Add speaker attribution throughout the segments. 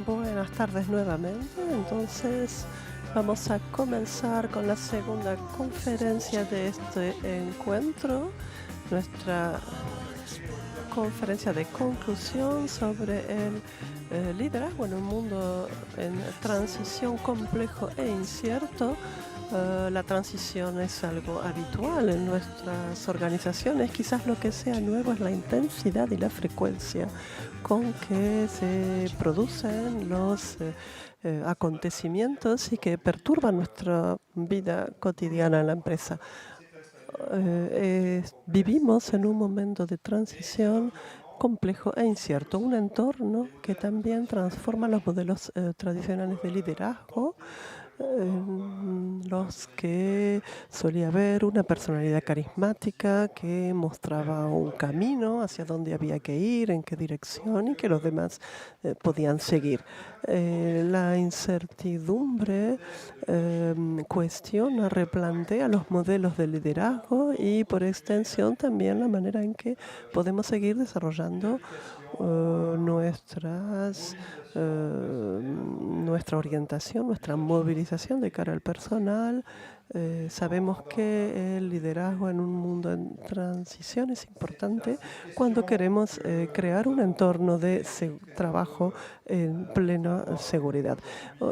Speaker 1: Buenas tardes nuevamente. Entonces, vamos a comenzar con la segunda conferencia de este encuentro, nuestra conferencia de conclusión sobre el liderazgo en un mundo en transición complejo e incierto. La transición es algo habitual en nuestras organizaciones. Quizás lo que sea nuevo es la intensidad y la frecuencia con que se producen los acontecimientos y que perturban nuestra vida cotidiana en la empresa. Vivimos en un momento de transición complejo e incierto, un entorno que también transforma los modelos tradicionales de liderazgo, en los que solía haber una personalidad carismática que mostraba un camino hacia dónde había que ir, en qué dirección y que los demás podían seguir. La incertidumbre cuestiona, replantea los modelos de liderazgo y por extensión también la manera en que podemos seguir desarrollando nuestra orientación, nuestra movilización de cara al personal. Sabemos que el liderazgo en un mundo en transición es importante cuando queremos crear un entorno de trabajo en plena seguridad.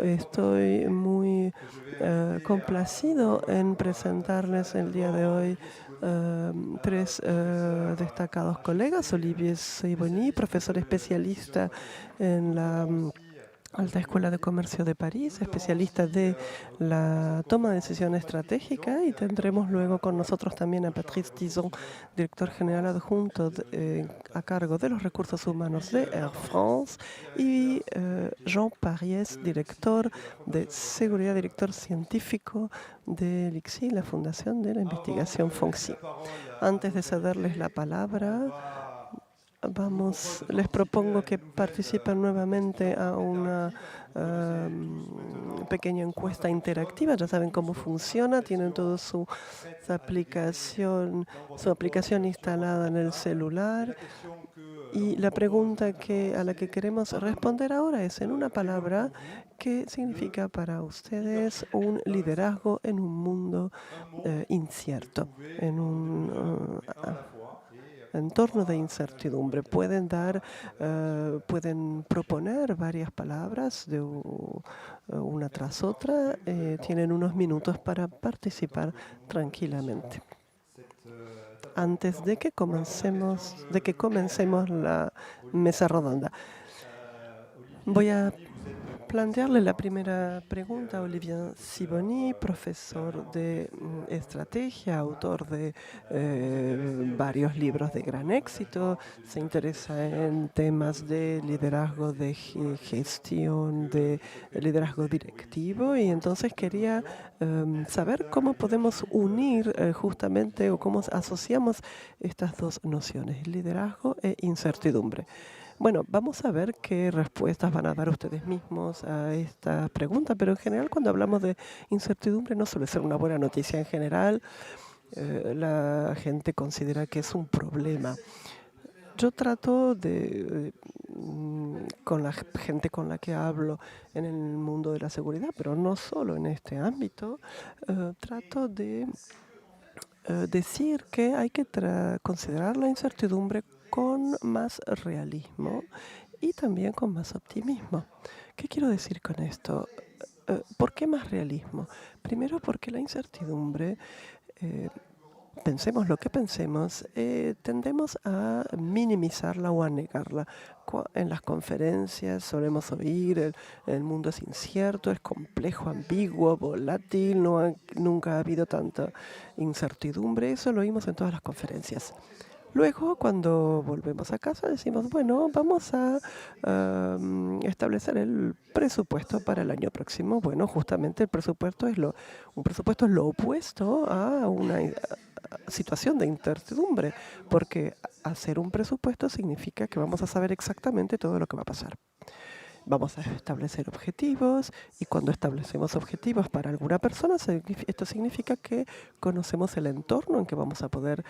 Speaker 1: Estoy muy complacido en presentarles el día de hoy tres destacados colegas: Olivier Seybony, profesor especialista en la Alta Escuela de Comercio de París, especialista de la toma de decisión estratégica, y tendremos luego con nosotros también a Patrice Dizon, director general adjunto a cargo de los recursos humanos de Air France, y Jean Pariès, director de seguridad, director científico de l'ICSI, la Fundación de la Investigación FONCI. Antes de cederles la palabra, les propongo que participen nuevamente a una pequeña encuesta interactiva. Ya saben cómo funciona, tienen toda su aplicación instalada en el celular. Y la pregunta a la que queremos responder ahora es, en una palabra, ¿qué significa para ustedes un liderazgo en un mundo incierto, en un entorno de incertidumbre? Pueden proponer varias palabras de una tras otra. Tienen unos minutos para participar tranquilamente. Antes de que comencemos la mesa redonda, voy a plantearle la primera pregunta a Olivier Seybony, profesor de estrategia, autor de varios libros de gran éxito. Se interesa en temas de liderazgo, de gestión, de liderazgo directivo, y entonces quería saber cómo podemos unir justamente, o cómo asociamos estas dos nociones, liderazgo e incertidumbre. Bueno, vamos a ver qué respuestas van a dar ustedes mismos a esta pregunta, pero en general, cuando hablamos de incertidumbre, no suele ser una buena noticia. En general, la gente considera que es un problema. Yo trato con la gente con la que hablo en el mundo de la seguridad, pero no solo en este ámbito, trato de decir que hay que considerar la incertidumbre con más realismo y también con más optimismo. ¿Qué quiero decir con esto? ¿Por qué más realismo? Primero, porque la incertidumbre, pensemos lo que pensemos, tendemos a minimizarla o a negarla. En las conferencias solemos oír: el mundo es incierto, es complejo, ambiguo, volátil, nunca ha habido tanta incertidumbre. Eso lo oímos en todas las conferencias. Luego, cuando volvemos a casa, decimos, bueno, vamos a establecer el presupuesto para el año próximo. Bueno, justamente un presupuesto es lo opuesto a una situación de incertidumbre, porque hacer un presupuesto significa que vamos a saber exactamente todo lo que va a pasar. Vamos a establecer objetivos y cuando establecemos objetivos para alguna persona, esto significa que conocemos el entorno en que vamos a poder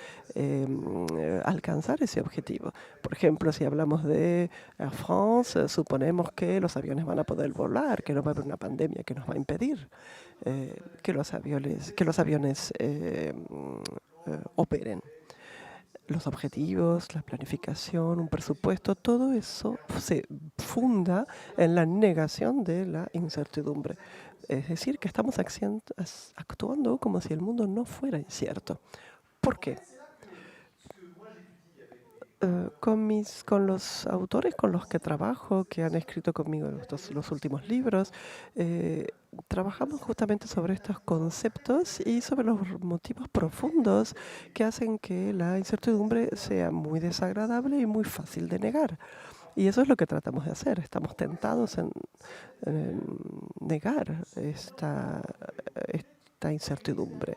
Speaker 1: alcanzar ese objetivo. Por ejemplo, si hablamos de Air France, suponemos que los aviones van a poder volar, que no va a haber una pandemia que nos va a impedir que los aviones operen. Los objetivos, la planificación, un presupuesto, todo eso se funda en la negación de la incertidumbre. Es decir, que estamos actuando como si el mundo no fuera incierto. ¿Por qué? Con los autores con los que trabajo, que han escrito conmigo los últimos libros, trabajamos justamente sobre estos conceptos y sobre los motivos profundos que hacen que la incertidumbre sea muy desagradable y muy fácil de negar. Y eso es lo que tratamos de hacer. Estamos tentados en negar esta incertidumbre.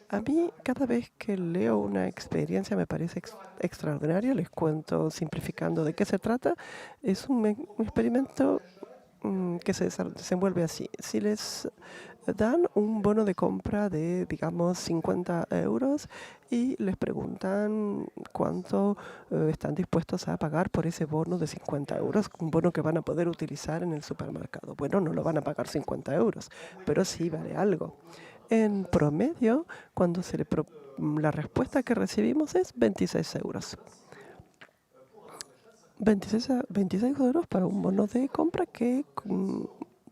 Speaker 1: A mí, cada vez que leo una experiencia, me parece extraordinario. Les cuento, simplificando, de qué se trata. Es un experimento que se desenvuelve así. Si les dan un bono de compra de, digamos, 50 euros y les preguntan cuánto están dispuestos a pagar por ese bono de 50 euros, un bono que van a poder utilizar en el supermercado. Bueno, no lo van a pagar 50 euros, pero sí vale algo. En promedio, cuando la respuesta que recibimos es 26 euros. 26 euros para un bono de compra que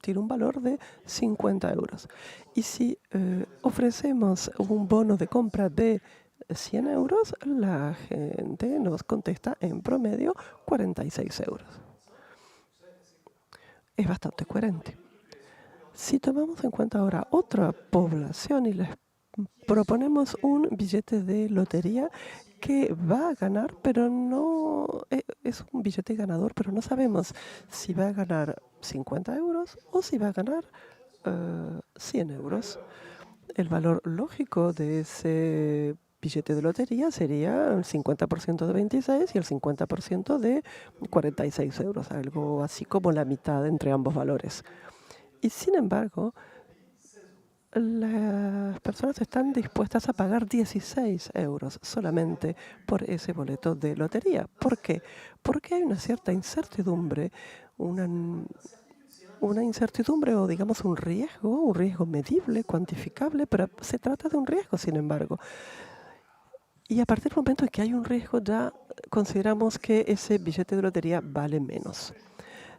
Speaker 1: tiene un valor de 50 euros. Y si ofrecemos un bono de compra de 100 euros, la gente nos contesta en promedio 46 euros. Es bastante coherente. Si tomamos en cuenta ahora otra población y les proponemos un billete de lotería que va a ganar, pero no es un billete ganador, pero no sabemos si va a ganar 50 euros o si va a ganar 100 euros. El valor lógico de ese billete de lotería sería el 50% de 26 y el 50% de 46 euros, algo así como la mitad entre ambos valores. Y sin embargo, las personas están dispuestas a pagar 16 euros solamente por ese boleto de lotería. ¿Por qué? Porque hay una cierta incertidumbre, una incertidumbre o digamos un riesgo medible, cuantificable, pero se trata de un riesgo, sin embargo. Y a partir del momento en que hay un riesgo, ya consideramos que ese billete de lotería vale menos.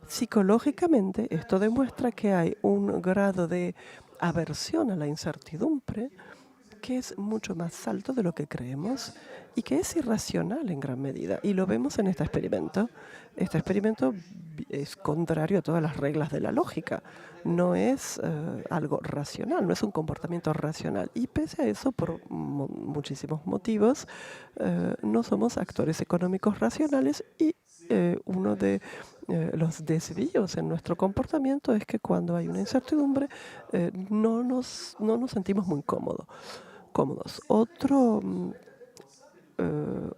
Speaker 1: Psicológicamente, esto demuestra que hay un grado de aversión a la incertidumbre que es mucho más alto de lo que creemos y que es irracional en gran medida. Y lo vemos en este experimento. Este experimento es contrario a todas las reglas de la lógica. No es algo racional, no es un comportamiento racional. Y pese a eso, por muchísimos motivos, no somos actores económicos racionales y uno de los desvíos en nuestro comportamiento es que cuando hay una incertidumbre no nos sentimos muy cómodos.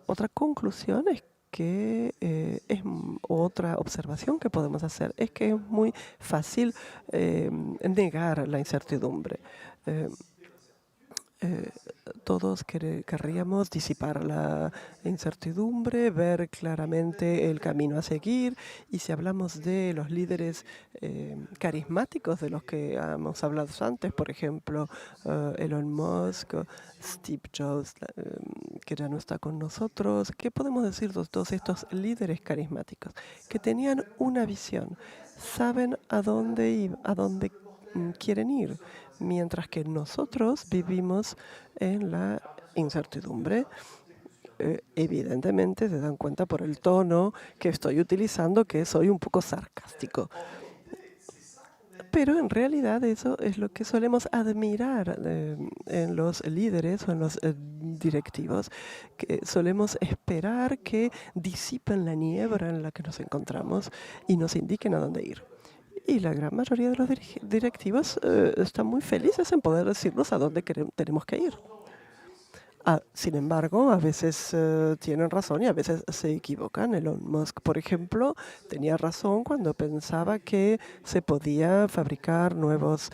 Speaker 1: Otra conclusión es que otra observación que podemos hacer es que es muy fácil negar la incertidumbre. Todos querríamos disipar la incertidumbre, ver claramente el camino a seguir. Y si hablamos de los líderes carismáticos de los que hemos hablado antes, por ejemplo, Elon Musk, Steve Jobs, que ya no está con nosotros, ¿qué podemos decir de todos estos líderes carismáticos? Que tenían una visión, saben a dónde quieren ir, mientras que nosotros vivimos en la incertidumbre. Evidentemente se dan cuenta por el tono que estoy utilizando que soy un poco sarcástico. Pero en realidad eso es lo que solemos admirar en los líderes o en los directivos, que solemos esperar que disipen la niebla en la que nos encontramos y nos indiquen a dónde ir. Y la gran mayoría de los directivos están muy felices en poder decirnos a dónde tenemos que ir. Sin embargo, a veces tienen razón y a veces se equivocan. Elon Musk, por ejemplo, tenía razón cuando pensaba que se podía fabricar nuevos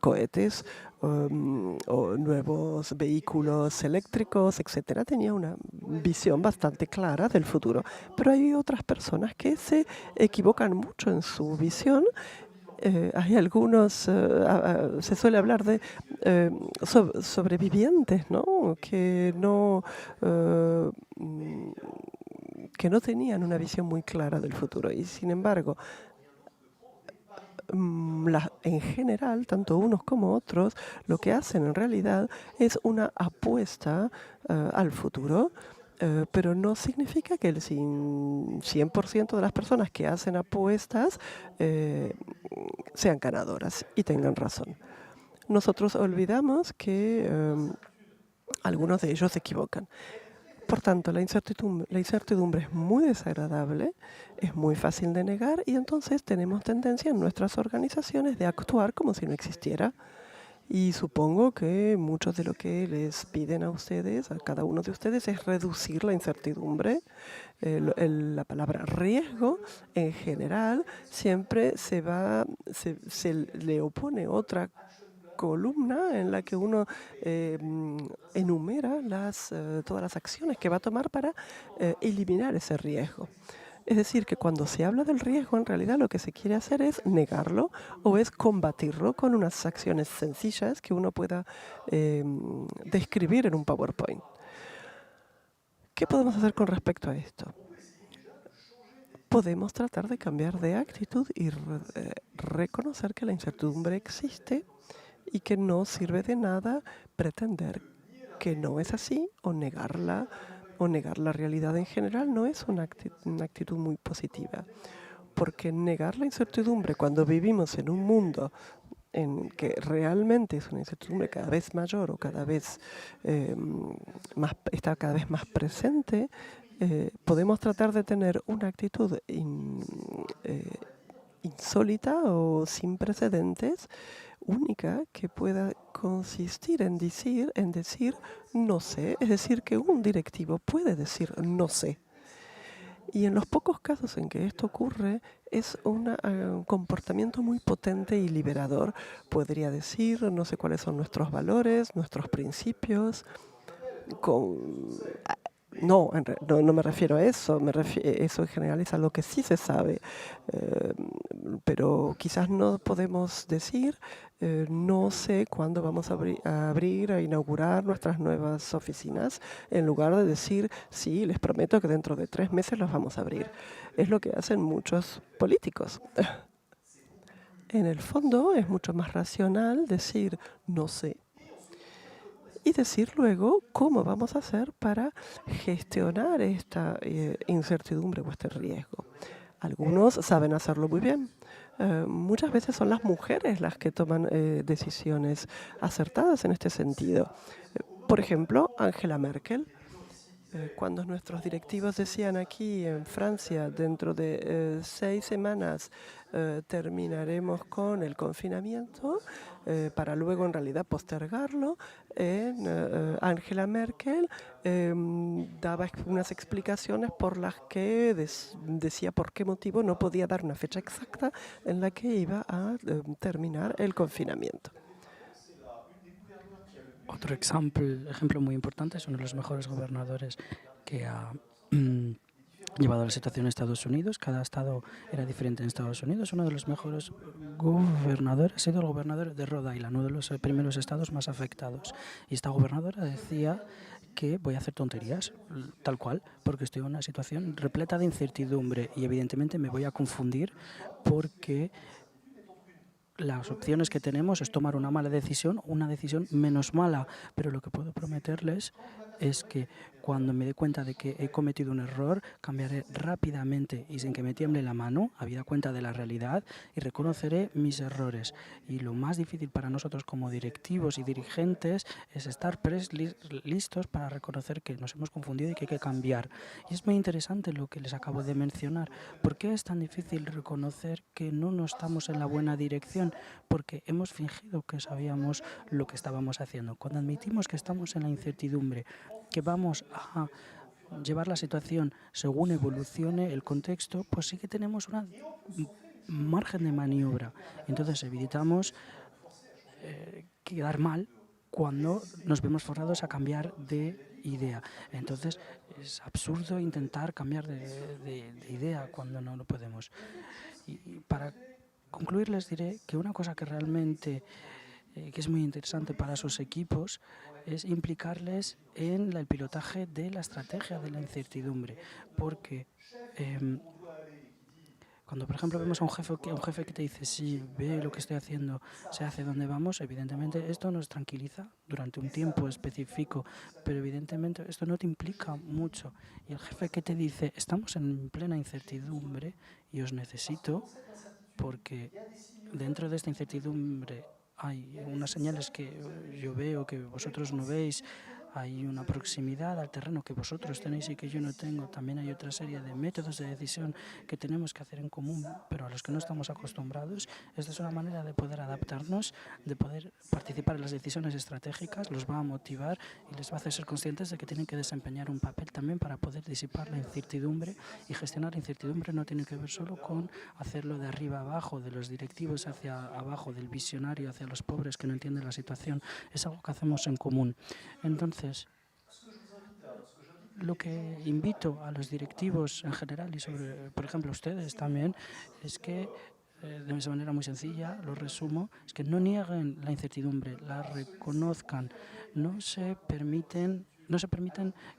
Speaker 1: cohetes o nuevos vehículos eléctricos, etcétera. Tenía una visión bastante clara del futuro. Pero hay otras personas que se equivocan mucho en su visión. Hay algunos, se suele hablar de sobrevivientes, ¿no? Eh, mm, que no tenían una visión muy clara del futuro. Y sin embargo, en general, tanto unos como otros, lo que hacen en realidad es una apuesta al futuro. Pero no significa que el 100% de las personas que hacen apuestas sean ganadoras y tengan razón. Nosotros olvidamos que algunos de ellos se equivocan. Por tanto, la incertidumbre es muy desagradable, es muy fácil de negar y entonces tenemos tendencia en nuestras organizaciones de actuar como si no existiera. Y supongo que muchos de lo que les piden a ustedes, a cada uno de ustedes, es reducir la incertidumbre. La palabra riesgo en general siempre se le opone otra columna en la que uno enumera todas las acciones que va a tomar para eliminar ese riesgo. Es decir, que cuando se habla del riesgo, en realidad lo que se quiere hacer es negarlo o es combatirlo con unas acciones sencillas que uno pueda describir en un PowerPoint. ¿Qué podemos hacer con respecto a esto? Podemos tratar de cambiar de actitud y reconocer que la incertidumbre existe y que no sirve de nada pretender que no es así o negarla o negar la realidad en general no es una actitud muy positiva. Porque negar la incertidumbre cuando vivimos en un mundo en que realmente es una incertidumbre cada vez mayor o cada vez está cada vez más presente, podemos tratar de tener una actitud insólita o sin precedentes, única, que pueda consistir en decir no sé, es decir, que un directivo puede decir no sé. Y en los pocos casos en que esto ocurre, es un comportamiento muy potente y liberador. Podría decir, no sé cuáles son nuestros valores, nuestros principios, con no, no me refiero a eso, eso en general es algo que sí se sabe, eh, pero quizás no podemos decir, no sé cuándo vamos a abrir, a inaugurar nuestras nuevas oficinas, en lugar de decir, sí, les prometo que dentro de 3 meses los vamos a abrir. Es lo que hacen muchos políticos. En el fondo es mucho más racional decir, no sé, y decir luego cómo vamos a hacer para gestionar esta incertidumbre o este riesgo. Algunos saben hacerlo muy bien. Muchas veces son las mujeres las que toman decisiones acertadas en este sentido. Por ejemplo, Angela Merkel. Cuando nuestros directivos decían aquí en Francia, dentro de 6 semanas terminaremos con el confinamiento, para luego en realidad postergarlo, Angela Merkel daba unas explicaciones por las que decía por qué motivo no podía dar una fecha exacta en la que iba a terminar el confinamiento.
Speaker 2: Otro ejemplo muy importante es uno de los mejores gobernadores que ha llevado la situación en Estados Unidos. Cada estado era diferente en Estados Unidos. Uno de los mejores gobernadores ha sido el gobernador de Rhode Island, uno de los primeros estados más afectados. Y esta gobernadora decía que voy a hacer tonterías, tal cual, porque estoy en una situación repleta de incertidumbre y evidentemente me voy a confundir porque las opciones que tenemos es tomar una mala decisión o una decisión menos mala, pero lo que puedo prometerles es que cuando me dé cuenta de que he cometido un error, cambiaré rápidamente y sin que me tiemble la mano, habida cuenta de la realidad, y reconoceré mis errores. Y lo más difícil para nosotros como directivos y dirigentes es estar listos para reconocer que nos hemos confundido y que hay que cambiar. Y es muy interesante lo que les acabo de mencionar. ¿Por qué es tan difícil reconocer que no estamos en la buena dirección? Porque hemos fingido que sabíamos lo que estábamos haciendo. Cuando admitimos que estamos en la incertidumbre, que vamos a llevar la situación según evolucione el contexto, pues sí que tenemos un margen de maniobra. Entonces evitamos quedar mal cuando nos vemos forzados a cambiar de idea. Entonces es absurdo intentar cambiar de idea cuando no lo podemos. Y para concluir les diré que una cosa que realmente que es muy interesante para sus equipos es implicarles en el pilotaje de la estrategia de la incertidumbre, porque cuando, por ejemplo, vemos a un jefe que te dice, sí, ve lo que estoy haciendo, sé hacia dónde vamos, evidentemente esto nos tranquiliza durante un tiempo específico, pero evidentemente esto no te implica mucho. Y el jefe que te dice, estamos en plena incertidumbre y os necesito porque dentro de esta incertidumbre hay unas señales que yo veo que vosotros no veis, hay una proximidad al terreno que vosotros tenéis y que yo no tengo. También hay otra serie de métodos de decisión que tenemos que hacer en común, pero a los que no estamos acostumbrados. Esta es una manera de poder adaptarnos, de poder participar en las decisiones estratégicas, los va a motivar y les va a hacer ser conscientes de que tienen que desempeñar un papel también para poder disipar la incertidumbre. Y gestionar la incertidumbre no tiene que ver solo con hacerlo de arriba abajo, de los directivos hacia abajo, del visionario hacia los pobres que no entienden la situación. Es algo que hacemos en común. Entonces, lo que invito a los directivos en general y sobre, por ejemplo, a ustedes también, es que de esa manera muy sencilla, lo resumo, es que no nieguen la incertidumbre, la reconozcan, no se permiten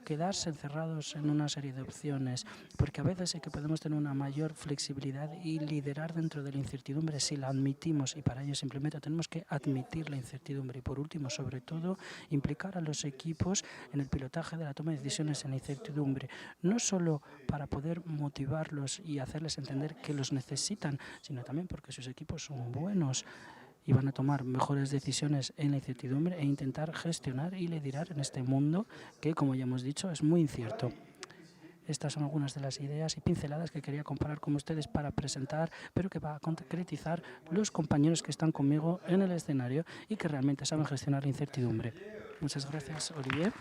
Speaker 2: quedarse encerrados en una serie de opciones, porque a veces sí que podemos tener una mayor flexibilidad y liderar dentro de la incertidumbre si la admitimos, y para ello simplemente tenemos que admitir la incertidumbre. Y por último, sobre todo, implicar a los equipos en el pilotaje de la toma de decisiones en la incertidumbre, no solo para poder motivarlos y hacerles entender que los necesitan, sino también porque sus equipos son buenos y van a tomar mejores decisiones en la incertidumbre e intentar gestionar y liderar en este mundo que, como ya hemos dicho, es muy incierto. Estas son algunas de las ideas y pinceladas que quería comparar con ustedes para presentar, pero que va a concretizar los compañeros que están conmigo en el escenario y que realmente saben gestionar la incertidumbre. Muchas gracias, Olivier.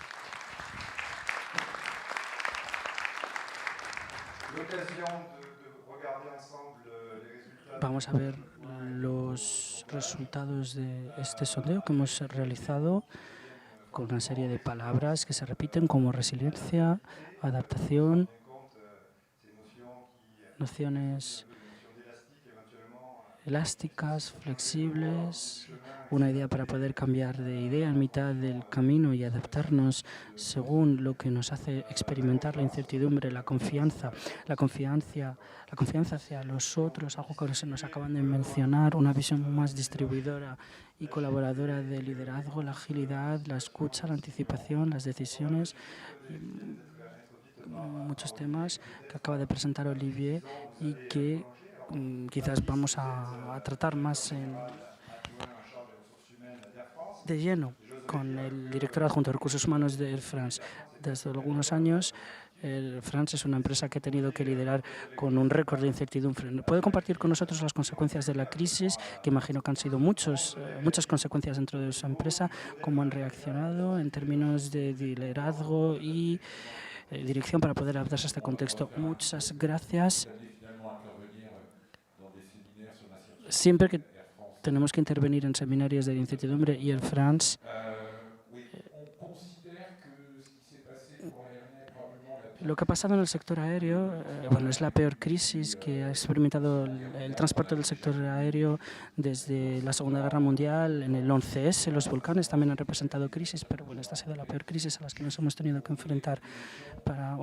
Speaker 2: Vamos a ver los resultados de este sondeo que hemos realizado con una serie de palabras que se repiten como resiliencia, adaptación, nociones elásticas, flexibles, una idea para poder cambiar de idea en mitad del camino y adaptarnos según lo que nos hace experimentar la incertidumbre, la confianza hacia los otros, algo que se nos acaban de mencionar, una visión más distribuidora y colaboradora de liderazgo, la agilidad, la escucha, la anticipación, las decisiones, muchos temas que acaba de presentar Olivier y que quizás vamos a tratar más de lleno con el director adjunto de Recursos Humanos de Air France. Desde algunos años, Air France es una empresa que ha tenido que liderar con un récord de incertidumbre. ¿Puede compartir con nosotros las consecuencias de la crisis, que imagino que han sido muchas consecuencias dentro de su empresa? ¿Cómo han reaccionado en términos de liderazgo y dirección para poder adaptarse a este contexto? Muchas gracias. Siempre que tenemos que intervenir en seminarios de incertidumbre y Air France lo que ha pasado en el sector aéreo, es la peor crisis que ha experimentado el transporte del sector aéreo desde la Segunda Guerra Mundial. En el 11S los volcanes también han representado crisis, pero esta ha sido la peor crisis a las que nos hemos tenido que enfrentar. Para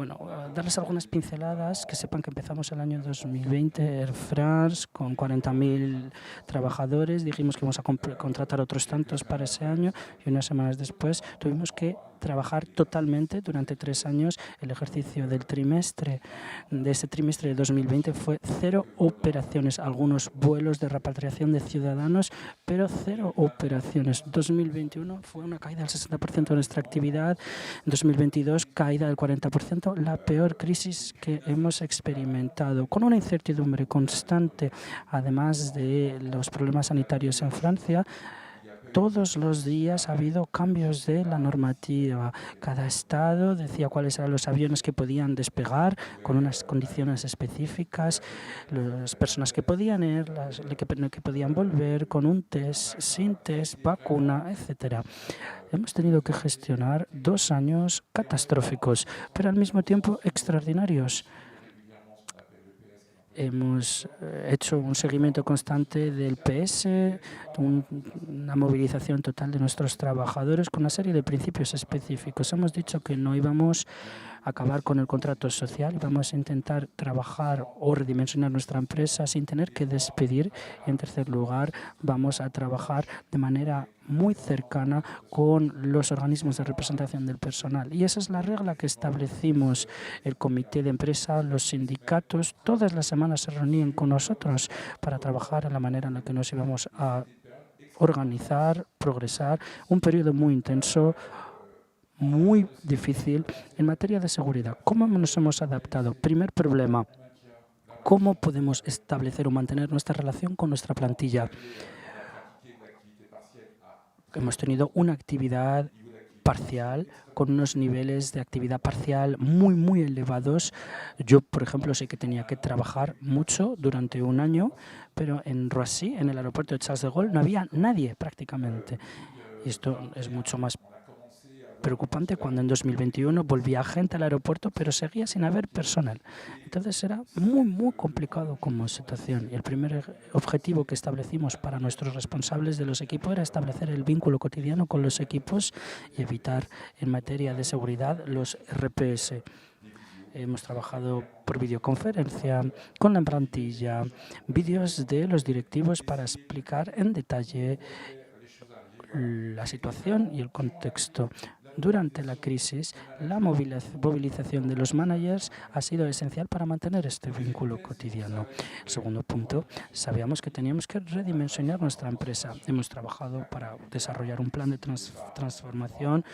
Speaker 2: darles algunas pinceladas, que sepan que empezamos el año 2020 Air France con 40.000 trabajadores. Dijimos que íbamos a contratar otros tantos para ese año y unas semanas después tuvimos que trabajar totalmente durante 3 años. El ejercicio del ese trimestre de 2020 fue 0 operaciones, algunos vuelos de repatriación de ciudadanos, pero 0 operaciones. 2021 fue una caída del 60% de nuestra actividad. En 2022, caída del 40%, la peor crisis que hemos experimentado, con una incertidumbre constante, además de los problemas sanitarios en Francia. todos los días ha habido cambios de la normativa. Cada estado decía cuáles eran los aviones que podían despegar con unas condiciones específicas, las personas que podían ir, las que podían volver, con un test, sin test, vacuna, etcétera. Hemos tenido que gestionar 2 años catastróficos, pero al mismo tiempo extraordinarios. Hemos hecho un seguimiento constante del PS, una movilización total de nuestros trabajadores con una serie de principios específicos. Hemos dicho que no íbamos a acabar con el contrato social, íbamos a intentar trabajar o redimensionar nuestra empresa sin tener que despedir. Y en tercer lugar, vamos a trabajar de manera muy cercana con los organismos de representación del personal. Y esa es la regla que establecimos. El comité de empresa, los sindicatos, todas las semanas se reunían con nosotros para trabajar en la manera en la que nos íbamos a organizar, progresar. Un periodo muy intenso, muy difícil en materia de seguridad. ¿Cómo nos hemos adaptado? Primer problema, ¿cómo podemos establecer o mantener nuestra relación con nuestra plantilla? Hemos tenido una actividad parcial con unos niveles de actividad parcial muy, muy elevados. Yo, por ejemplo, sé que tenía que trabajar mucho durante un año, pero en Roissy, en el aeropuerto de Charles de Gaulle, no había nadie prácticamente. Y esto es mucho más preocupante cuando en 2021 volvía gente al aeropuerto, pero seguía sin haber personal. Entonces era muy, muy complicado como situación. Y el primer objetivo que establecimos para nuestros responsables de los equipos era establecer el vínculo cotidiano con los equipos y evitar en materia de seguridad los RPS. Hemos trabajado por videoconferencia, con la plantilla, vídeos de los directivos para explicar en detalle la situación y el contexto. Durante la crisis, la movilización de los managers ha sido esencial para mantener este vínculo cotidiano. El segundo punto, sabíamos que teníamos que redimensionar nuestra empresa. Hemos trabajado para desarrollar un plan de transformación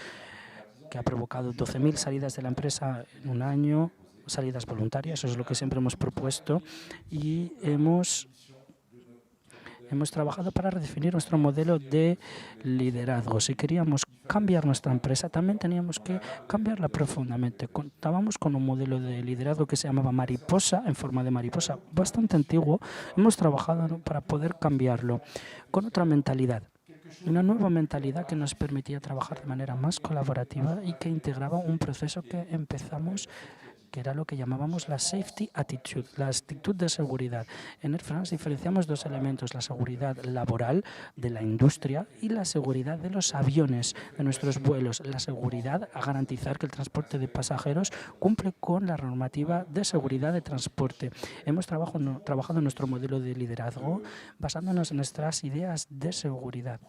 Speaker 2: que ha provocado 12.000 salidas de la empresa en un año, salidas voluntarias, eso es lo que siempre hemos propuesto, y hemos trabajado para redefinir nuestro modelo de liderazgo. Si queríamos cambiar nuestra empresa, también teníamos que cambiarla profundamente. Contábamos con un modelo de liderazgo que se llamaba mariposa, en forma de mariposa, bastante antiguo. Hemos trabajado para poder cambiarlo con otra mentalidad. Una nueva mentalidad que nos permitía trabajar de manera más colaborativa y que integraba un proceso que empezamos, que era lo que llamábamos la safety attitude, la actitud de seguridad. En Air France diferenciamos dos elementos, la seguridad laboral de la industria y la seguridad de los aviones, de nuestros vuelos. La seguridad a garantizar que el transporte de pasajeros cumple con la normativa de seguridad de transporte. Hemos trabajado en nuestro modelo de liderazgo basándonos en nuestras ideas de seguridad.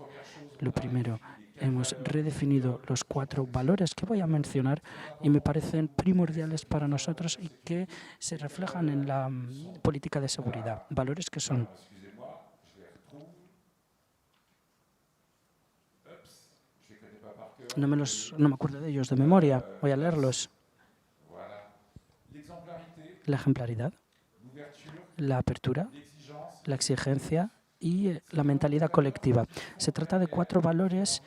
Speaker 2: Lo primero, hemos redefinido los 4 valores que voy a mencionar y me parecen primordiales para nosotros y que se reflejan en la política de seguridad. Valores que son: no me acuerdo de ellos de memoria, voy a leerlos. La ejemplaridad, la apertura, la exigencia y la mentalidad colectiva. Se trata de 4 valores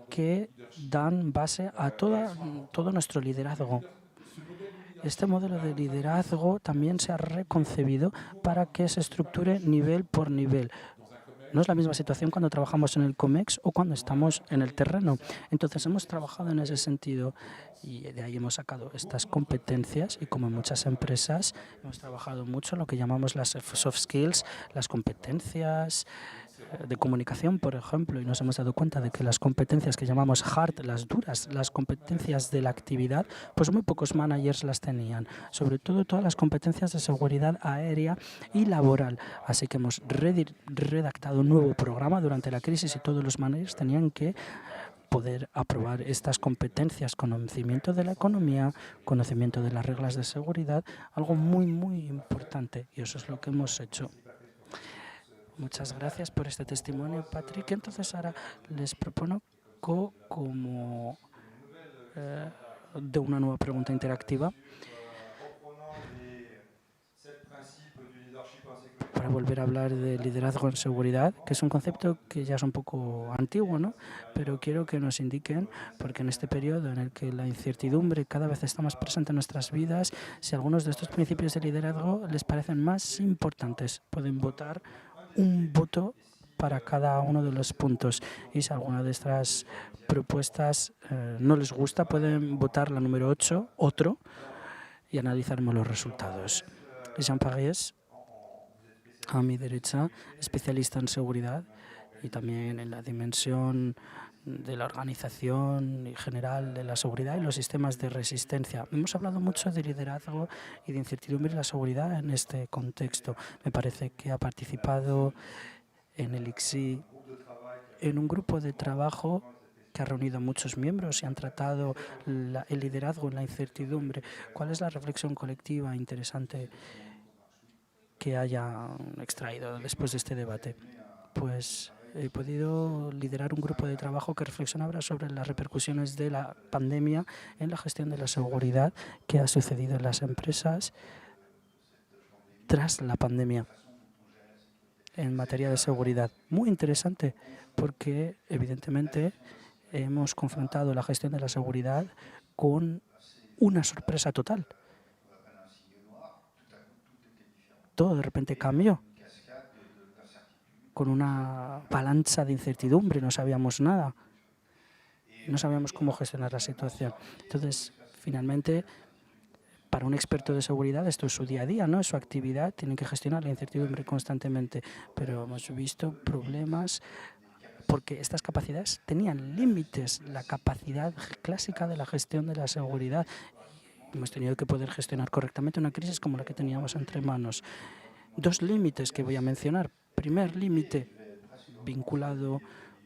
Speaker 2: que dan base a todo nuestro liderazgo. Este modelo de liderazgo también se ha reconcebido para que se estructure nivel por nivel. No es la misma situación cuando trabajamos en el COMEX o cuando estamos en el terreno. Entonces hemos trabajado en ese sentido y de ahí hemos sacado estas competencias y, como en muchas empresas, hemos trabajado mucho en lo que llamamos las soft skills, las competencias de comunicación, por ejemplo, y nos hemos dado cuenta de que las competencias que llamamos hard, las duras, las competencias de la actividad, pues muy pocos managers las tenían, sobre todo todas las competencias de seguridad aérea y laboral. Así que hemos redactado un nuevo programa durante la crisis y todos los managers tenían que poder aprobar estas competencias, conocimiento de la economía, conocimiento de las reglas de seguridad, algo muy, muy importante, y eso es lo que hemos hecho. Muchas gracias por este testimonio, Patrick. Entonces ahora les propongo como de una nueva pregunta interactiva para para volver a hablar de liderazgo en seguridad, que es un concepto que ya es un poco antiguo, ¿no? Pero quiero que nos indiquen, porque en este periodo en el que la incertidumbre cada vez está más presente en nuestras vidas, si algunos de estos principios de liderazgo les parecen más importantes. Pueden votar un voto para cada uno de los puntos, y si alguna de estas propuestas no les gusta, pueden votar la número 8, otro, y analizaremos los resultados. Jean Paris, a mi derecha, especialista en seguridad y también en la dimensión de la organización y general de la seguridad y los sistemas de resistencia. Hemos hablado mucho de liderazgo y de incertidumbre en la seguridad en este contexto. Me parece que ha participado en el ICSI en un grupo de trabajo que ha reunido a muchos miembros y han tratado el liderazgo en la incertidumbre. ¿Cuál es la reflexión colectiva interesante que haya extraído después de este debate? Pues he podido liderar un grupo de trabajo que reflexionaba sobre las repercusiones de la pandemia en la gestión de la seguridad que ha sucedido en las empresas tras la pandemia en materia de seguridad. Muy interesante porque evidentemente hemos confrontado la gestión de la seguridad con una sorpresa total. Todo de repente cambió, con una avalancha de incertidumbre, no sabíamos nada, no sabíamos cómo gestionar la situación. Entonces, finalmente, para un experto de seguridad esto es su día a día, ¿no? Es su actividad, tienen que gestionar la incertidumbre constantemente, pero hemos visto problemas porque estas capacidades tenían límites, la capacidad clásica de la gestión de la seguridad. Hemos tenido que poder gestionar correctamente una crisis como la que teníamos entre manos. Dos límites que voy a mencionar. Primer límite, vinculado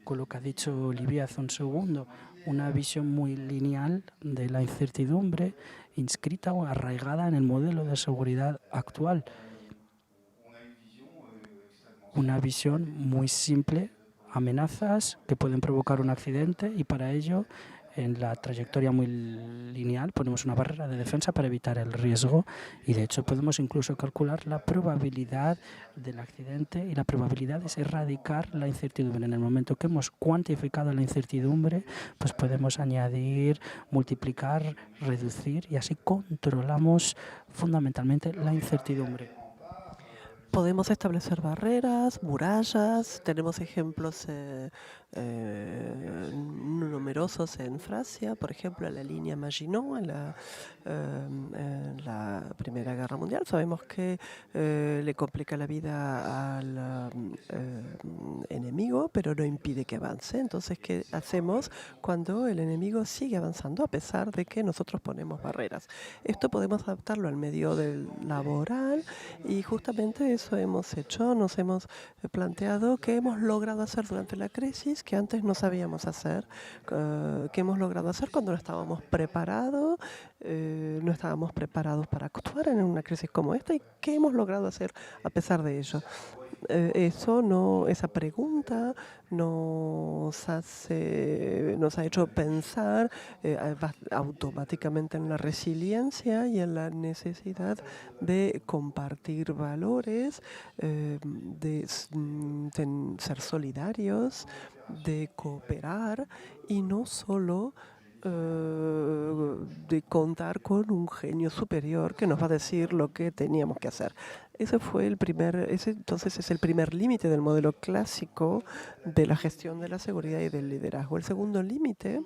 Speaker 2: con lo que ha dicho Olivier hace un segundo, una visión muy lineal de la incertidumbre inscrita o arraigada en el modelo de seguridad actual. Una visión muy simple, amenazas que pueden provocar un accidente y para ello en la trayectoria muy lineal ponemos una barrera de defensa para evitar el riesgo y de hecho podemos incluso calcular la probabilidad del accidente y la probabilidad de erradicar la incertidumbre. En el momento que hemos cuantificado la incertidumbre, pues podemos añadir, multiplicar, reducir y así controlamos fundamentalmente la incertidumbre.
Speaker 1: Podemos establecer barreras, murallas. Tenemos ejemplos numerosos en Francia, por ejemplo, en la línea Maginot, en la Primera Guerra Mundial. Sabemos que le complica la vida al enemigo, pero no impide que avance. Entonces, ¿qué hacemos cuando el enemigo sigue avanzando a pesar de que nosotros ponemos barreras? Esto podemos adaptarlo al medio laboral y justamente eso hemos hecho. Nos hemos planteado qué hemos logrado hacer durante la crisis que antes no sabíamos hacer, qué hemos logrado hacer cuando no estábamos preparados, para actuar en una crisis como esta y qué hemos logrado hacer a pesar de ello. Esa pregunta nos ha hecho pensar automáticamente en la resiliencia y en la necesidad de compartir valores, de ser solidarios, de cooperar y no solo de contar con un genio superior que nos va a decir lo que teníamos que hacer. Entonces es el primer límite del modelo clásico de la gestión de la seguridad y del liderazgo. El segundo límite,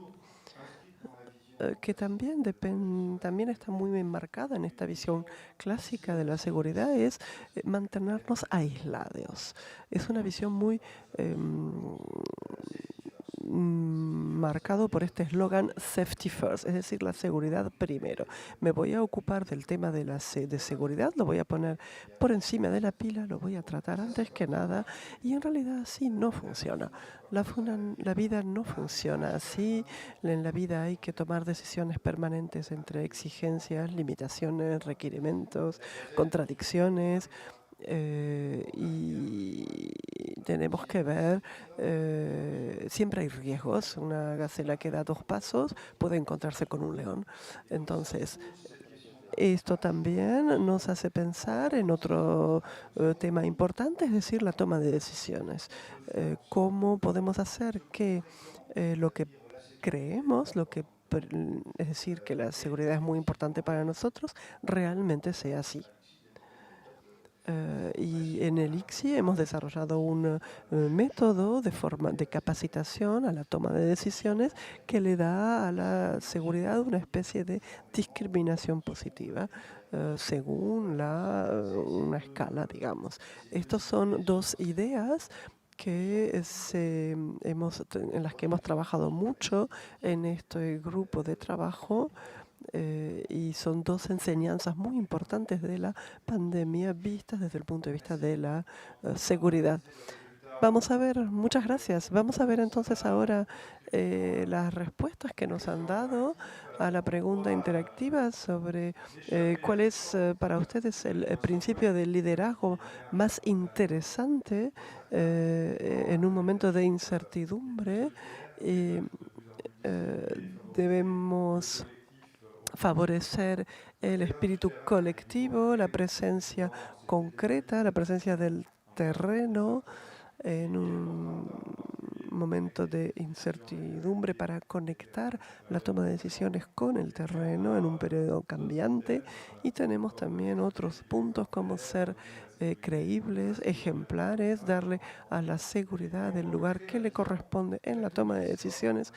Speaker 1: que también está muy enmarcada en esta visión clásica de la seguridad, es mantenernos aislados. Es una visión muy marcado por este eslogan Safety First, es decir, la seguridad primero. Me voy a ocupar del tema de seguridad, lo voy a poner por encima de la pila, lo voy a tratar antes que nada, y en realidad así no funciona. La vida no funciona así. En la vida hay que tomar decisiones permanentes entre exigencias, limitaciones, requerimientos, contradicciones. Y tenemos que ver, siempre hay riesgos. Una gacela que da 2 pasos puede encontrarse con un león. Entonces, Esto también nos hace pensar en otro tema importante, es decir, la toma de decisiones. ¿Cómo podemos hacer que lo que creemos, es decir, que la seguridad es muy importante para nosotros, realmente sea así? Y en el ICSI hemos desarrollado un método de capacitación a la toma de decisiones que le da a la seguridad una especie de discriminación positiva según una escala, digamos. Estas son dos ideas en las que hemos trabajado mucho en este grupo de trabajo. Y son dos enseñanzas muy importantes de la pandemia vistas desde el punto de vista de la seguridad. Vamos a ver, muchas gracias. Vamos a ver entonces ahora las respuestas que nos han dado a la pregunta interactiva sobre cuál es para ustedes el principio del liderazgo más interesante en un momento de incertidumbre. Debemos favorecer el espíritu colectivo, la presencia concreta, la presencia del terreno en un momento de incertidumbre para conectar la toma de decisiones con el terreno en un periodo cambiante. Y tenemos también otros puntos como ser creíbles, ejemplares, darle a la seguridad el lugar que le corresponde en la toma de decisiones,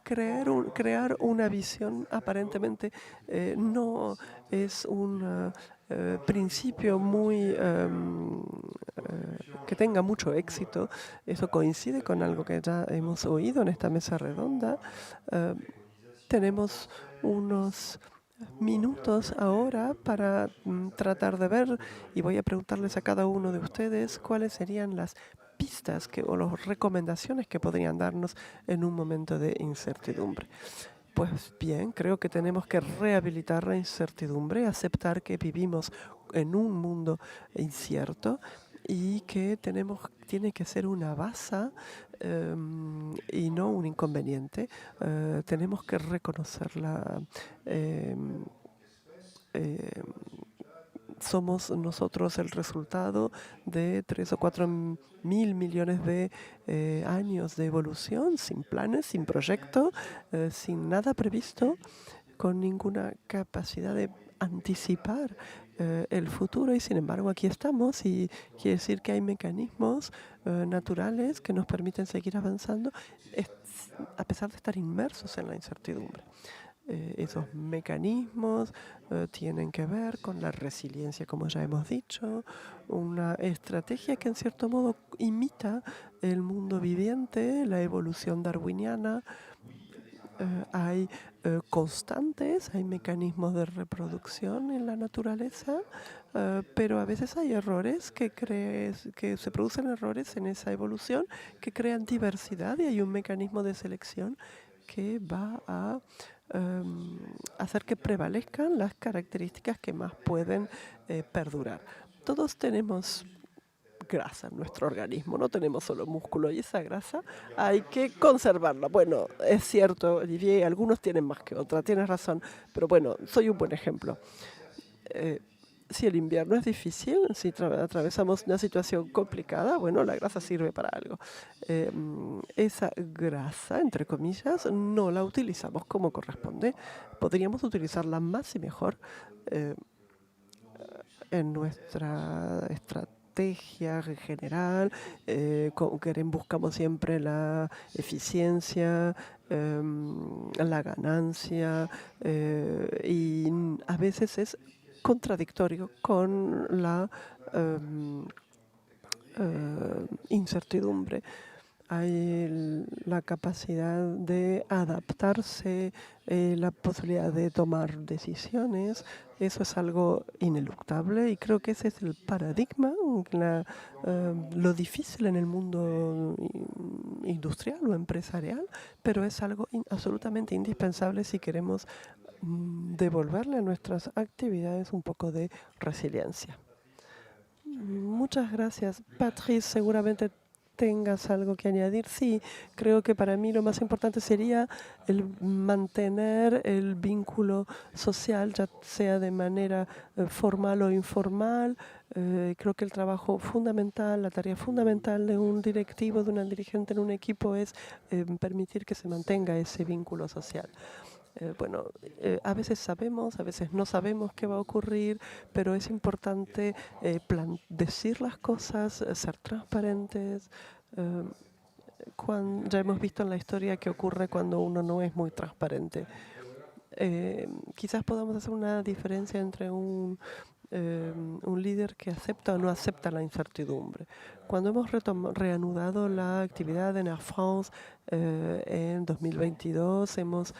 Speaker 1: crear una visión aparentemente no es un principio que tenga mucho éxito. Eso coincide con algo que ya hemos oído en esta mesa redonda. Tenemos unos minutos ahora para tratar de ver, y voy a preguntarles a cada uno de ustedes cuáles serían las pistas o las recomendaciones que podrían darnos en un momento de incertidumbre. Pues bien, creo que tenemos que rehabilitar la incertidumbre, aceptar que vivimos en un mundo incierto y que tiene que ser una base y no un inconveniente. Tenemos que reconocerla. Somos nosotros el resultado de 3 o 4 mil millones de años de evolución, sin planes, sin proyecto, sin nada previsto, con ninguna capacidad de anticipar el futuro, y sin embargo aquí estamos, y quiere decir que hay mecanismos naturales que nos permiten seguir avanzando a pesar de estar inmersos en la incertidumbre. Esos mecanismos tienen que ver con la resiliencia, como ya hemos dicho, una estrategia que en cierto modo imita el mundo viviente, la evolución darwiniana. Hay constantes, hay mecanismos de reproducción en la naturaleza, pero a veces hay errores que se producen errores en esa evolución que crean diversidad, y hay un mecanismo de selección que va a hacer que prevalezcan las características que más pueden perdurar. Todos tenemos grasa en nuestro organismo, no tenemos solo músculo, y esa grasa hay que conservarla. Bueno, es cierto, Olivier, algunos tienen más que otras, tienes razón, pero bueno, soy un buen ejemplo. Si el invierno es difícil, si atravesamos una situación complicada, bueno, la grasa sirve para algo. Esa grasa, entre comillas, no la utilizamos como corresponde. Podríamos utilizarla más y mejor en nuestra estrategia general. Buscamos siempre la eficiencia, la ganancia, y a veces es contradictorio con la incertidumbre. Hay la capacidad de adaptarse, la posibilidad de tomar decisiones. Eso es algo ineluctable, y creo que ese es el paradigma, lo difícil en el mundo industrial o empresarial, pero es algo absolutamente indispensable si queremos devolverle a nuestras actividades un poco de resiliencia. Muchas gracias. Patrice seguramente tengas algo que añadir. Sí, creo que para mí lo más importante sería el mantener el vínculo social, ya sea de manera formal o informal. Creo que el trabajo fundamental, la tarea fundamental de un directivo, de una dirigente en un equipo es permitir que se mantenga ese vínculo social. Bueno, a veces sabemos, a veces no sabemos qué va a ocurrir, pero es importante decir las cosas, ser transparentes. eh, ya hemos visto en la historia qué ocurre cuando uno no es muy transparente. Quizás podamos hacer una diferencia entre un líder que acepta o no acepta la incertidumbre. Cuando hemos reanudado la actividad en Air France en 2022, hemos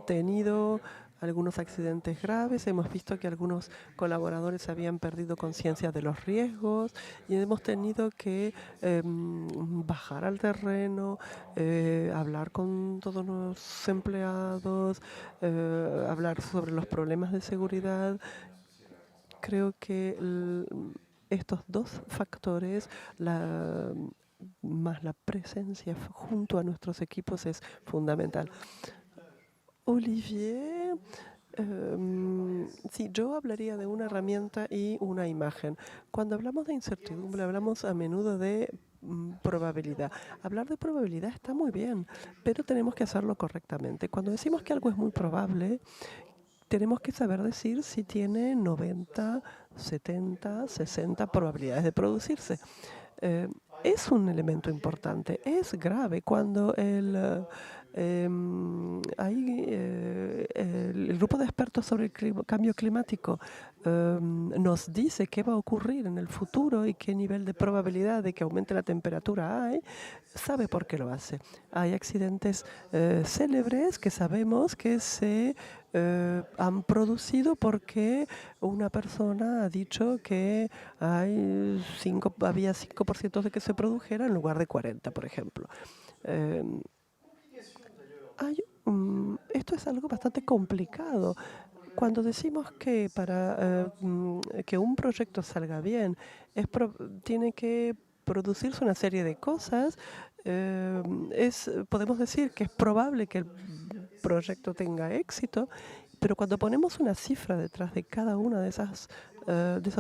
Speaker 1: tenido algunos accidentes graves, hemos visto que algunos colaboradores habían perdido conciencia de los riesgos y hemos tenido que bajar al terreno, hablar con todos los empleados, hablar sobre los problemas de seguridad. Creo que estos dos factores, más la presencia junto a nuestros equipos, es fundamental. Olivier, sí, yo hablaría de una herramienta y una imagen. Cuando hablamos de incertidumbre, hablamos a menudo de probabilidad. Hablar de probabilidad está muy bien, pero tenemos que hacerlo correctamente. Cuando decimos que algo es muy probable, tenemos que saber decir si tiene 90, 70, 60 probabilidades de producirse. Es un elemento importante. Es grave cuando el grupo de expertos sobre el cambio climático nos dice qué va a ocurrir en el futuro y qué nivel de probabilidad de que aumente la temperatura hay, sabe por qué lo hace. Hay accidentes célebres que sabemos que se han producido porque una persona ha dicho que había 5% de que se produjera en lugar de 40, por ejemplo. Esto es algo bastante complicado. Cuando decimos que para que un proyecto salga bien, tiene que producirse una serie de cosas, podemos decir que es probable que el proyecto tenga éxito, pero cuando ponemos una cifra detrás de cada una de esos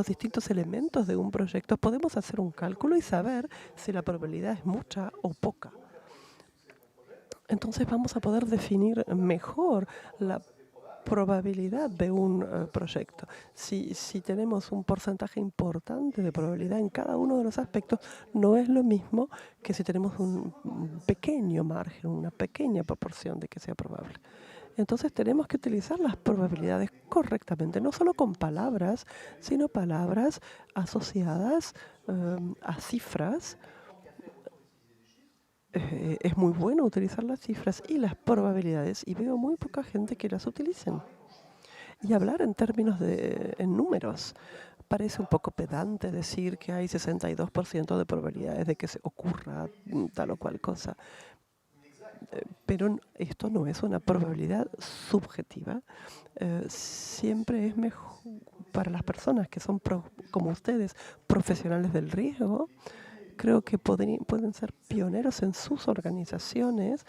Speaker 1: distintos elementos de un proyecto, podemos hacer un cálculo y saber si la probabilidad es mucha o poca. Entonces vamos a poder definir mejor la probabilidad de un proyecto. Si tenemos un porcentaje importante de probabilidad en cada uno de los aspectos, no es lo mismo que si tenemos un pequeño margen, una pequeña proporción de que sea probable. Entonces tenemos que utilizar las probabilidades correctamente, no solo con palabras, sino palabras asociadas a cifras. Es muy bueno utilizar las cifras y las probabilidades y veo muy poca gente que las utilicen. Y hablar en términos en números. Parece un poco pedante decir que hay 62% de probabilidades de que se ocurra tal o cual cosa. Pero esto no es una probabilidad subjetiva. Siempre es mejor para las personas que son, como ustedes, profesionales del riesgo. Creo que pueden ser pioneros en sus organizaciones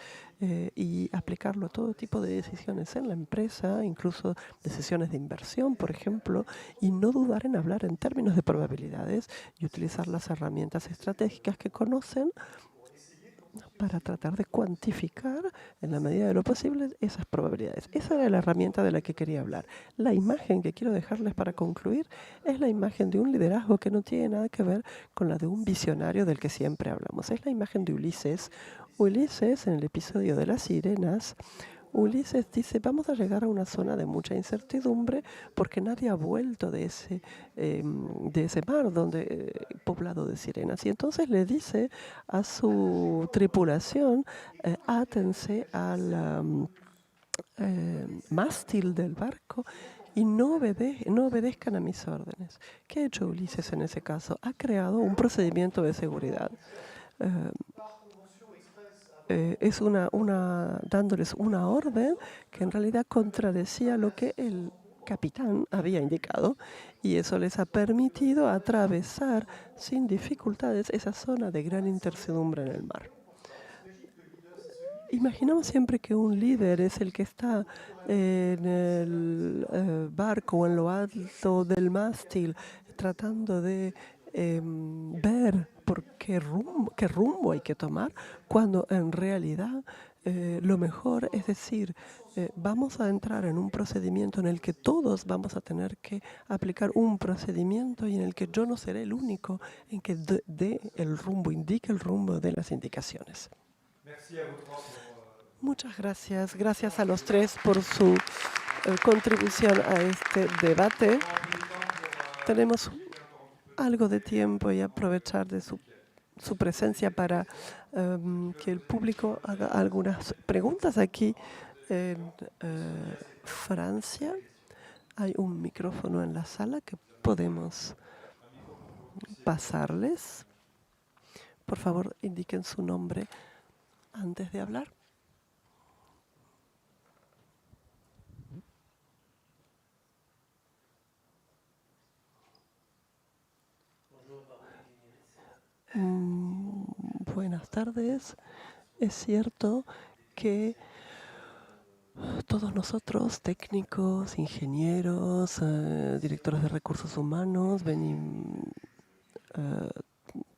Speaker 1: y aplicarlo a todo tipo de decisiones en la empresa, incluso decisiones de inversión, por ejemplo, y no dudar en hablar en términos de probabilidades y utilizar las herramientas estratégicas que conocen para tratar de cuantificar en la medida de lo posible esas probabilidades. Esa era la herramienta de la que quería hablar. La imagen que quiero dejarles para concluir es la imagen de un liderazgo que no tiene nada que ver con la de un visionario del que siempre hablamos. Es la imagen de Ulises. Ulises, en el episodio de las sirenas, Ulises dice, vamos a llegar a una zona de mucha incertidumbre porque nadie ha vuelto de ese mar poblado de sirenas. Y entonces le dice a su tripulación, átense al mástil del barco y no obedezcan a mis órdenes. ¿Qué ha hecho Ulises en ese caso? Ha creado un procedimiento de seguridad. Es dándoles una orden que en realidad contradecía lo que capitán había indicado, y eso les ha permitido atravesar sin dificultades esa zona de gran incertidumbre en el mar. Imaginamos siempre que un líder es el que está en el barco o en lo alto del mástil tratando de ver por qué rumbo hay que tomar, cuando en realidad lo mejor es decir, vamos a entrar en un procedimiento en el que todos vamos a tener que aplicar un procedimiento y en el que yo no seré el único en que dé el rumbo, indique el rumbo de las indicaciones. Muchas gracias. Gracias a los tres por su contribución a este debate. Tenemos algo de tiempo y aprovechar de su presencia para que el público haga algunas preguntas. Aquí en Francia hay un micrófono en la sala que podemos pasarles. Por favor, indiquen su nombre antes de hablar. Buenas tardes. Es cierto que todos nosotros, técnicos, ingenieros, directores de recursos humanos,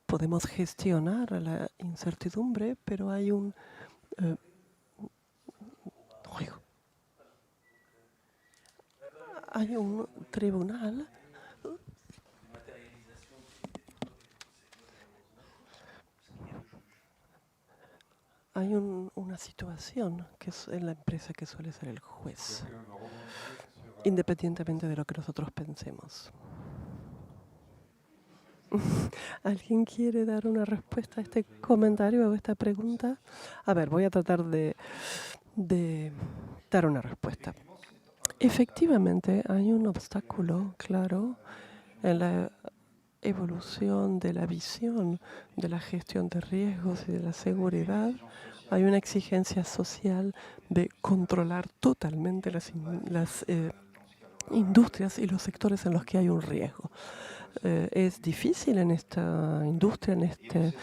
Speaker 1: podemos gestionar la incertidumbre, pero hay un tribunal hay una situación que es en la empresa que suele ser el juez, independientemente de lo que nosotros pensemos. ¿Alguien quiere dar una respuesta a este comentario o a esta pregunta? A ver, voy a tratar de dar una respuesta. Efectivamente, hay un obstáculo claro en la evolución de la visión de la gestión de riesgos y de la seguridad. Hay una exigencia social de controlar totalmente las industrias y los sectores en los que hay un riesgo. Es difícil en esta industria, en este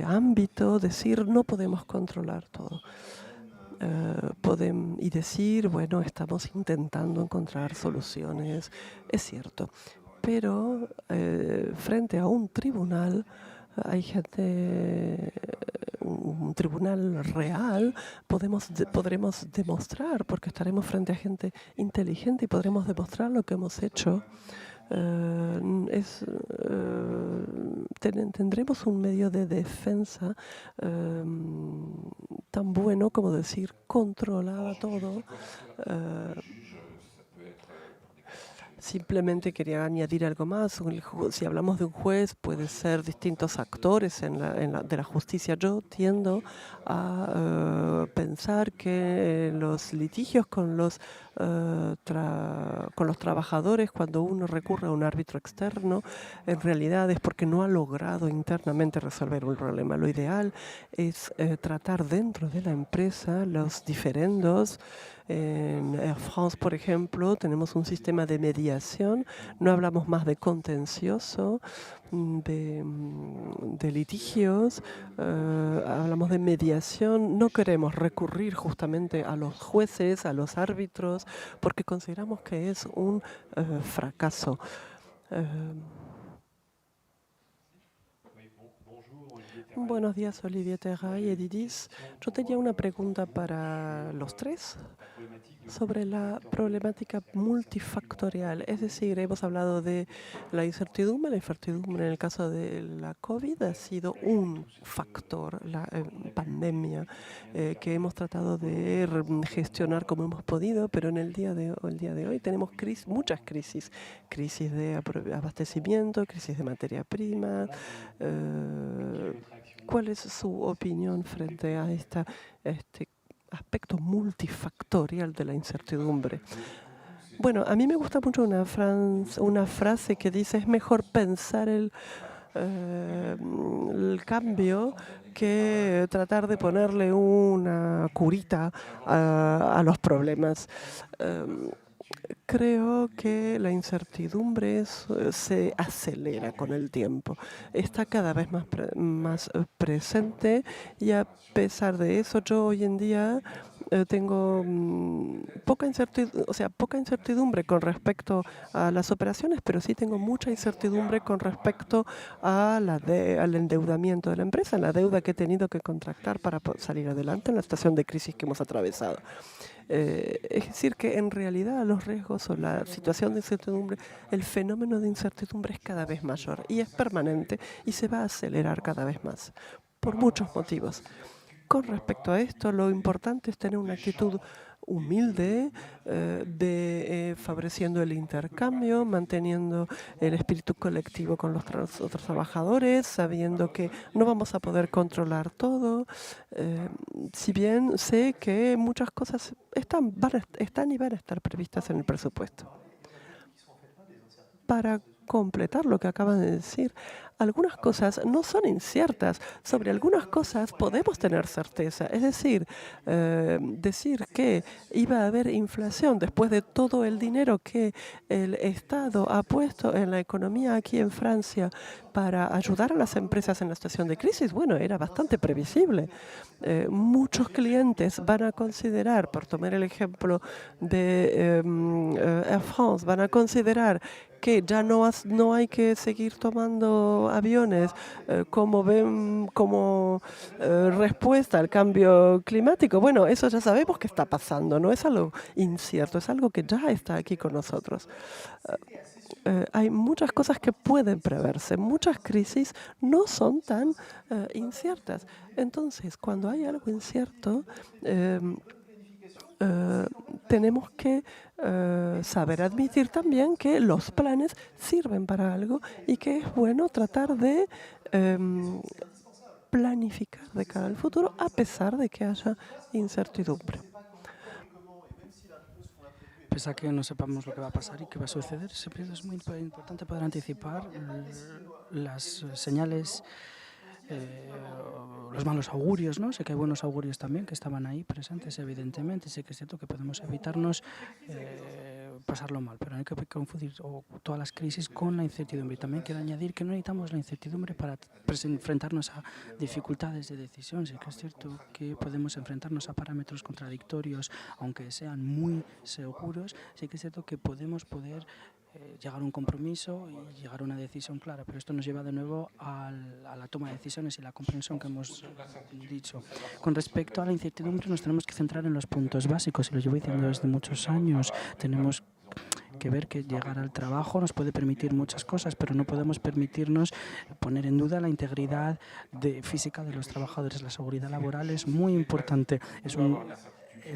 Speaker 1: ámbito, decir no podemos controlar todo. Y decir, bueno, estamos intentando encontrar soluciones, es cierto. Pero frente a un tribunal, hay gente, un tribunal real, podremos demostrar, porque estaremos frente a gente inteligente y podremos demostrar lo que hemos hecho. Tendremos un medio de defensa tan bueno como decir controlaba todo. Simplemente quería añadir algo más. Si hablamos de un juez, puede ser distintos actores de la justicia. Yo tiendo a pensar que los litigios con los trabajadores, cuando uno recurre a un árbitro externo, en realidad es porque no ha logrado internamente resolver un problema. Lo ideal es tratar dentro de la empresa los diferendos. En Air France, por ejemplo, tenemos un sistema de mediación. No hablamos más de contencioso, de litigios, hablamos de mediación. No queremos recurrir justamente a los jueces, a los árbitros, porque consideramos que es un fracaso. Buenos días, Olivier Terray y Edidis. Yo tenía una pregunta para los tres sobre la problemática multifactorial. Es decir, hemos hablado de la incertidumbre. La incertidumbre en el caso de la COVID ha sido un factor, la pandemia, que hemos tratado de gestionar como hemos podido, pero en el día de hoy tenemos muchas crisis. Crisis de abastecimiento, crisis de materia prima. ¿Cuál es su opinión frente a este aspecto multifactorial de la incertidumbre? Bueno, a mí me gusta mucho una frase que dice: es mejor pensar el cambio que tratar de ponerle una curita a los problemas. Creo que la incertidumbre se acelera con el tiempo. Está cada vez más presente y a pesar de eso, yo hoy en día tengo poca incertidumbre con respecto a las operaciones, pero sí tengo mucha incertidumbre con respecto a al endeudamiento de la empresa, la deuda que he tenido que contractar para salir adelante en la situación de crisis que hemos atravesado. Es decir, que en realidad los riesgos o la situación de incertidumbre, el fenómeno de incertidumbre es cada vez mayor y es permanente y se va a acelerar cada vez más por muchos motivos. Con respecto a esto, lo importante es tener una actitud humilde, favoreciendo el intercambio, manteniendo el espíritu colectivo con los otros trabajadores, sabiendo que no vamos a poder controlar todo. Si bien sé que muchas cosas están y van a estar previstas en el presupuesto. Para completar lo que acaban de decir, algunas cosas no son inciertas. Sobre algunas cosas podemos tener certeza. Es decir, decir que iba a haber inflación después de todo el dinero que el Estado ha puesto en la economía aquí en Francia para ayudar a las empresas en la situación de crisis, bueno, era bastante previsible. Muchos clientes van a considerar, por tomar el ejemplo de Air France, van a considerar que ya no hay que seguir tomando aviones como respuesta al cambio climático. Bueno, eso ya sabemos que está pasando, no es algo incierto, es algo que ya está aquí con nosotros. Hay muchas cosas que pueden preverse, muchas crisis no son tan inciertas. Entonces, cuando hay algo incierto, tenemos que saber admitir también que los planes sirven para algo y que es bueno tratar de planificar de cara al futuro a pesar de que haya incertidumbre.
Speaker 2: Pese a que no sepamos lo que va a pasar y qué va a suceder, siempre es muy importante poder anticipar las señales, los malos augurios, ¿no? Sé que hay buenos augurios también que estaban ahí presentes, evidentemente. Sé que es cierto que podemos evitarnos pasarlo mal, pero no hay que confundir todas las crisis con la incertidumbre. Y también quiero añadir que no necesitamos la incertidumbre para enfrentarnos a dificultades de decisión. Sí que es cierto que podemos enfrentarnos a parámetros contradictorios, aunque sean muy seguros. Sí que es cierto que podemos llegar a un compromiso y llegar a una decisión clara, pero esto nos lleva de nuevo a la toma de decisiones y la comprensión que hemos dicho. Con respecto a la incertidumbre, nos tenemos que centrar en los puntos básicos, y lo llevo diciendo desde muchos años. Tenemos que ver que llegar al trabajo nos puede permitir muchas cosas, pero no podemos permitirnos poner en duda la integridad física de los trabajadores. La seguridad laboral es muy importante, es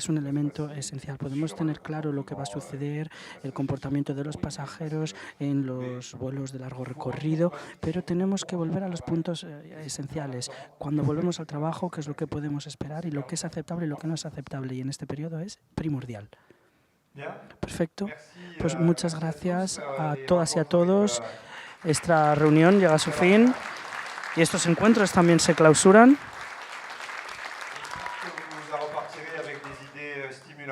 Speaker 2: un elemento esencial. Podemos tener claro lo que va a suceder, el comportamiento de los pasajeros en los vuelos de largo recorrido, pero tenemos que volver a los puntos esenciales. Cuando volvemos al trabajo, qué es lo que podemos esperar y lo que es aceptable y lo que no es aceptable, y en este periodo es primordial. Perfecto. Pues muchas gracias a todas y a todos. Esta reunión llega a su fin y estos encuentros también se clausuran.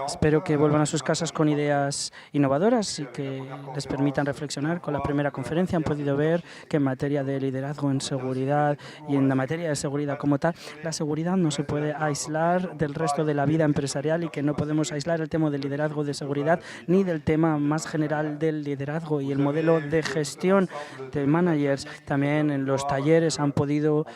Speaker 2: Espero que vuelvan a sus casas con ideas innovadoras y que les permitan reflexionar. Con la primera conferencia han podido ver que en materia de liderazgo en seguridad y en la materia de seguridad como tal, la seguridad no se puede aislar del resto de la vida empresarial, y que no podemos aislar el tema del liderazgo de seguridad ni del tema más general del liderazgo y el modelo de gestión de managers. También en los talleres han podido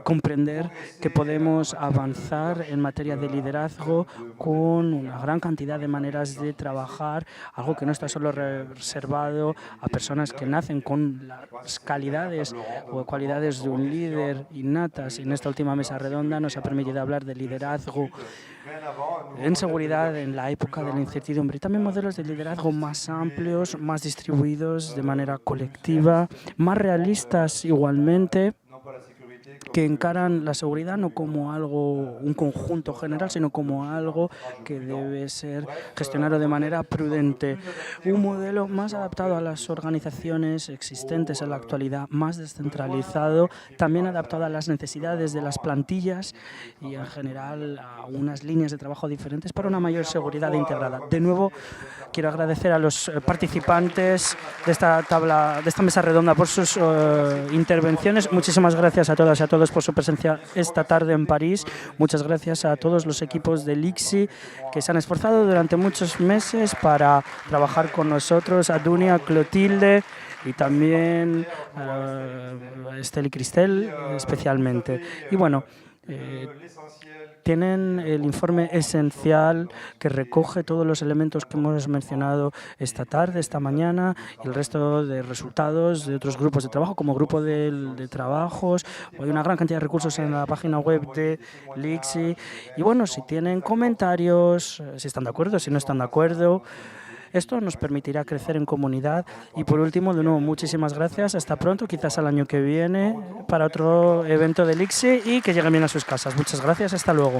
Speaker 2: comprender que podemos avanzar en materia de liderazgo con una gran cantidad de maneras de trabajar, algo que no está solo reservado a personas que nacen con las calidades o cualidades de un líder innatas. Y en esta última mesa redonda nos ha permitido hablar de liderazgo en seguridad en la época de la incertidumbre, y también modelos de liderazgo más amplios, más distribuidos de manera colectiva, más realistas igualmente, que encaran la seguridad no como algo, un conjunto general, sino como algo que debe ser gestionado de manera prudente. Un modelo más adaptado a las organizaciones existentes en la actualidad, más descentralizado, también adaptado a las necesidades de las plantillas y en general a unas líneas de trabajo diferentes para una mayor seguridad integrada. De nuevo, quiero agradecer a los participantes de esta mesa redonda por sus intervenciones. Muchísimas gracias a todas y a todos por su presencia esta tarde en París. Muchas gracias a todos los equipos del ICSI que se han esforzado durante muchos meses para trabajar con nosotros, a Dunia, Clotilde y también a Estel y Cristel especialmente. Y bueno, tienen el informe esencial que recoge todos los elementos que hemos mencionado esta tarde, esta mañana, y el resto de resultados de otros grupos de trabajo, como grupo de trabajos. Hay una gran cantidad de recursos en la página web de LICSI. Y bueno, si tienen comentarios, si están de acuerdo, si no están de acuerdo, esto nos permitirá crecer en comunidad. Y por último, de nuevo, muchísimas gracias. Hasta pronto, quizás al año que viene, para otro evento del ICSI y que lleguen bien a sus casas. Muchas gracias. Hasta luego.